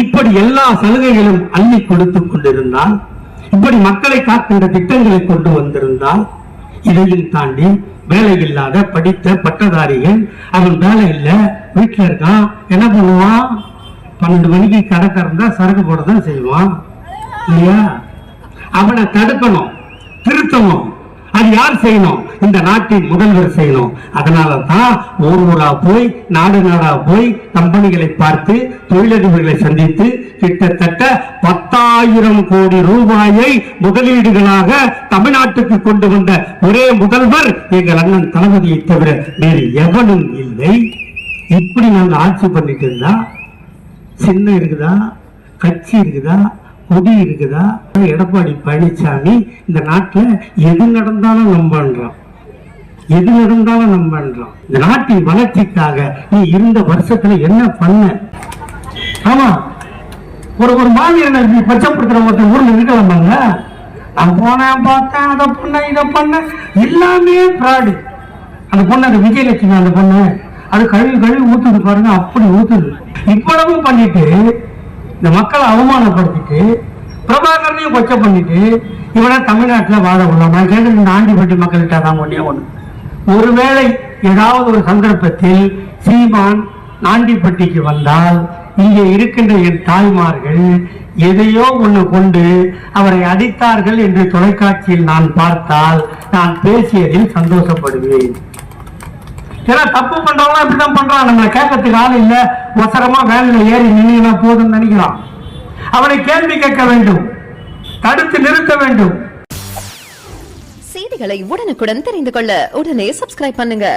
இப்படி எல்லா சலுகைகளும் அள்ளி கொடுத்துக் கொண்டிருந்தால், இப்படி மக்களை காக்கின்ற திட்டங்களை கொண்டு வந்திருந்தால், இதையும் தாண்டி வேலை இல்லாத படித்த பட்டதாரிகள், அவன் வேலை இல்ல வீட்டுல இருக்கான், என்ன பண்ணுவான்? 12 மணிக்கு கடை திறந்தா சரக்கு போடதான் செய்வான் இல்லையா? அவனை தடுக்கணும், திருத்தணும். அது யார் செய்யணும்? இந்த நாட்டின் முதல்வர் செய்யணும். அதனாலதான் ஊரா போய் நாடு நாடா போய் கம்பெனிகளை பார்த்து தொழிலதிபர்களை சந்தித்து கிட்டத்தட்ட 10,000 கோடி ரூபாயை முதலீடுகளாக தமிழ்நாட்டுக்கு கொண்டு வந்த ஒரே முதல்வர் எங்கள் அண்ணன் தளபதியை தவிர வேறு எவனும் இல்லை. இப்படி நாங்க ஆட்சி பண்ணிட்டு இருந்தா சின்ன இருக்குதா, கட்சி இருக்குதா, கொடி இருக்குதா? எடப்பாடி பழனிசாமி இந்த நாட்டில் எது நடந்தாலும் நம்பன்றான், எது நடந்தாலும் நம்பன்றான். இந்த நாட்டின் வளர்ச்சிக்காக நீ இருந்த வருஷத்துல என்ன பண்ண? ஆமா, ஒரு மாவீரனை பச்சைப்படுத்துற ஒருத்தர் ஊர்ல இருக்கலாமாங்க? நான் போனேன், பார்த்தேன், அதை பண்ண இதை பண்ண, எல்லாமே ஃப்ராடு. அந்த பொண்ணு, அந்த விஜயலட்சுமி, அந்த பொண்ணு அது கழுவி ஊத்துது பாருங்க, அப்படி ஊத்துது. இவ்வளவு பண்ணிட்டு இந்த மக்களை அவமானப்படுத்திட்டு பிரபாகரனையும் கொச்சை பண்ணிட்டு இவனை தமிழ்நாட்டில் வாழ விடலாம். நான் கேட்க இந்த ஆண்டிப்பட்டி மக்கள்கிட்ட தான் ஒண்ணு, ஒருவேளை ஏதாவது ஒரு சந்தர்ப்பத்தில் சீமான் ஆண்டிப்பட்டிக்கு வந்தால் இங்கே இருக்கின்ற என் தாய்மார்கள் எதையோ ஒண்ணு கொண்டு அவரை அடித்தார்கள் என்று தொலைக்காட்சியில் நான் பார்த்தால் நான் பேசியதில் சந்தோஷப்படுவேன். ஏன்னா தப்பு பண்றவங்க இப்படிதான் பண்றான். நம்மளை கேட்கறதுக்கு ஆள் இல்ல, அவசரமா வேலையில ஏறி நின்னா போதும்னு நினைக்கிறான். அவனை கேள்வி கேட்க வேண்டும், தடுத்து நிறுத்த வேண்டும். செய்திகளை உடனுக்குடன் தெரிந்து கொள்ள உடனே சப்ஸ்கிரைப் பண்ணுங்க.